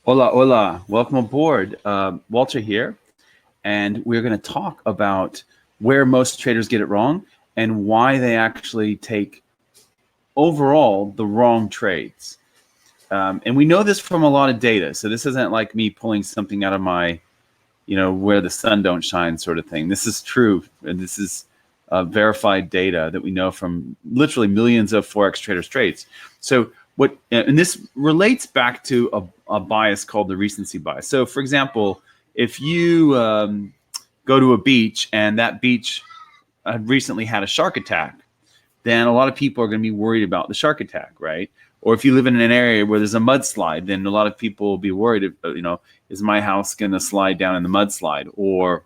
Hola, hola. Welcome aboard. Walter here. And we're going to talk about where most traders get it wrong and why they actually take overall the wrong trades. And we know this from a lot of data. So this isn't like me pulling something out of my, where the sun don't shine sort of thing. This is true. And this is verified data that we know from literally millions of Forex traders' trades. So and this relates back to a bias called the recency bias. So for example, if you go to a beach and that beach recently had a shark attack, then a lot of people are going to be worried about the shark attack, right? Or if you live in an area where there's a mudslide, then a lot of people will be worried, is my house going to slide down in the mudslide or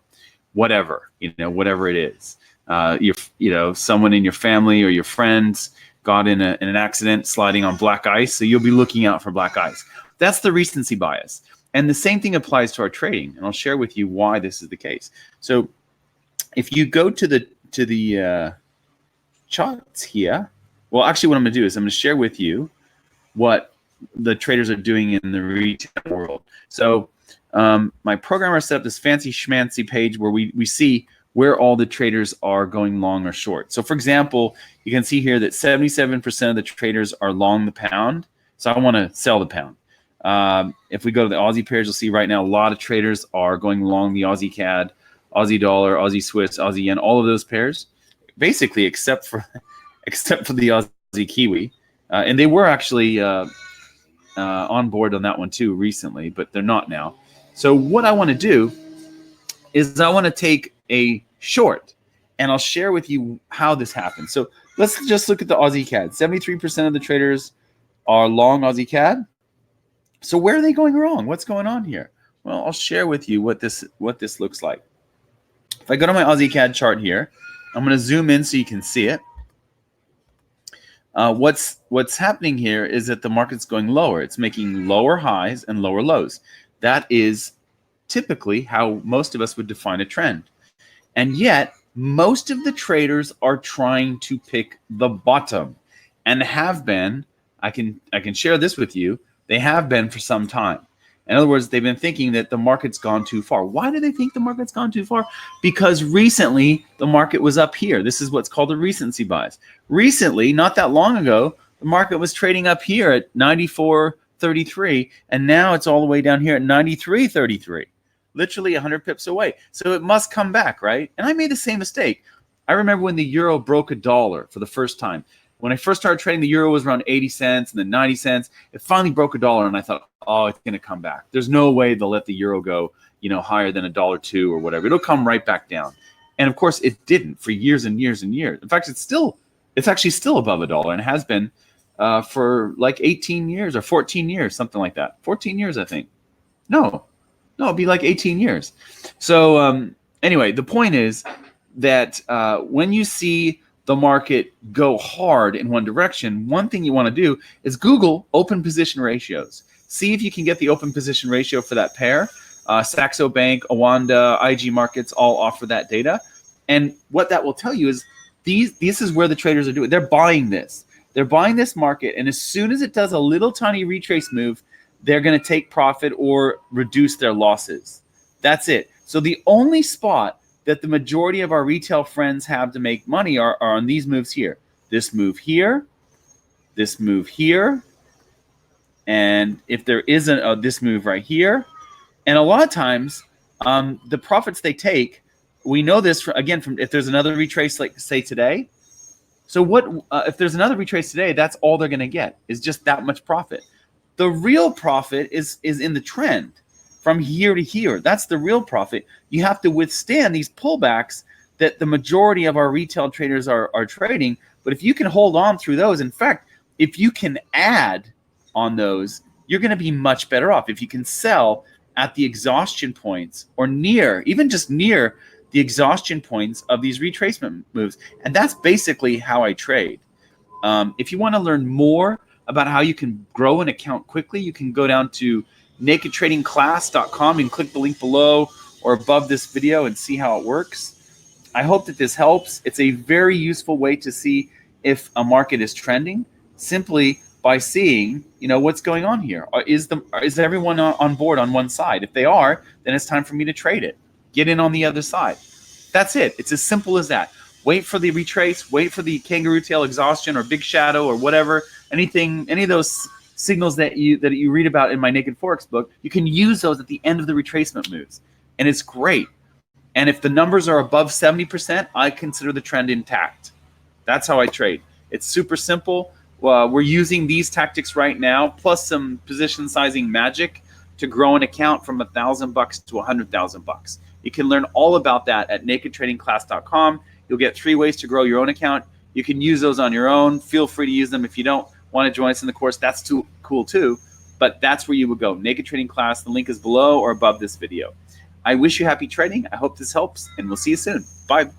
whatever, whatever it is. Someone in your family or your friends got in an accident sliding on black ice, so you'll be looking out for black ice. That's the recency bias. And the same thing applies to our trading, and I'll share with you why this is the case. So if you go to the charts here, well, actually what I'm going to do is I'm going to share with you what the traders are doing in the retail world. So my programmer set up this fancy schmancy page where we see where all the traders are going long or short. So for example, you can see here that 77% of the traders are long the pound. So I want to sell the pound. If we go to the Aussie pairs, you'll see right now a lot of traders are going long the Aussie CAD, Aussie dollar, Aussie Swiss, Aussie yen, all of those pairs, basically except for the Aussie Kiwi. And they were actually on board on that one too recently, but they're not now. So what I want to do is I want to take a short, and I'll share with you how this happens. So let's just look at the Aussie CAD. 73% of the traders are long Aussie CAD. So where are they going wrong? What's going on here? Well, I'll share with you what this looks like. If I go to my Aussie CAD chart here, I'm going to zoom in so you can see it. What's happening here is that the market's going lower. It's making lower highs and lower lows. That is typically how most of us would define a trend. And yet, most of the traders are trying to pick the bottom and have been. I can share this with you. They have been for some time. In other words, they've been thinking that the market's gone too far. Why do they think the market's gone too far? Because recently the market was up here. This is what's called a recency bias. Recently, not that long ago, the market was trading up here at 94.33, and now it's all the way down here at 93.33, literally 100 pips away. So it must come back, right? And I made the same mistake. I remember when the euro broke $1 for the first time. When I first started trading, the euro was around 80 cents and then 90 cents. It finally broke $1, and I thought, oh, it's going to come back. There's no way they'll let the euro go, higher than $1.02 or whatever. It'll come right back down. And of course, it didn't for years and years and years. In fact, it's actually still above $1, and it has been for like 18 years or 14 years, something like that. 14 years, I think. No, it'd be like 18 years. So anyway, the point is that when you see the market go hard in one direction, one thing you want to do is Google open position ratios. See if you can get the open position ratio for that pair. Saxo Bank, Awanda, IG Markets all offer that data. And what that will tell you is this is where the traders are doing. They're buying this. They're buying this market, and as soon as it does a little tiny retrace move, they're going to take profit or reduce their losses. That's it. So the only spot that the majority of our retail friends have to make money are on these moves here. This move here, this move here, and if there isn't this move right here. And a lot of times, the profits they take, we know this from if there's another retrace, like say today. So if there's another retrace today, that's all they're going to get is just that much profit. The real profit is in the trend. From here to here, that's the real profit. You have to withstand these pullbacks that the majority of our retail traders are trading. But if you can hold on through those, in fact, if you can add on those, you're going to be much better off. If you can sell at the exhaustion points or even just near the exhaustion points of these retracement moves. And that's basically how I trade. If you want to learn more about how you can grow an account quickly, you can go down to nakedtradingclass.com. You can click the link below or above this video and see how it works. I hope that this helps. It's a very useful way to see if a market is trending. Simply by seeing, what's going on here. Is everyone on board on one side? If they are, then it's time for me to trade it. Get in on the other side. That's it. It's as simple as that. Wait for the retrace. Wait for the kangaroo tail exhaustion or big shadow or whatever. Any of those signals that you read about in my Naked Forex book, you can use those at the end of the retracement moves, and it's great. And if the numbers are above 70%, I consider the trend intact. That's how I trade. It's super simple. We're using these tactics right now, plus some position sizing magic, to grow an account from $1,000 to $100,000. You can learn all about that at nakedtradingclass.com. You'll get 3 ways to grow your own account. You can use those on your own. Feel free to use them. If you don't want to join us in the course, that's too cool too. But that's where you would go. Naked Trading Class. The link is below or above this video. I wish you happy trading. I hope this helps, and we'll see you soon. Bye.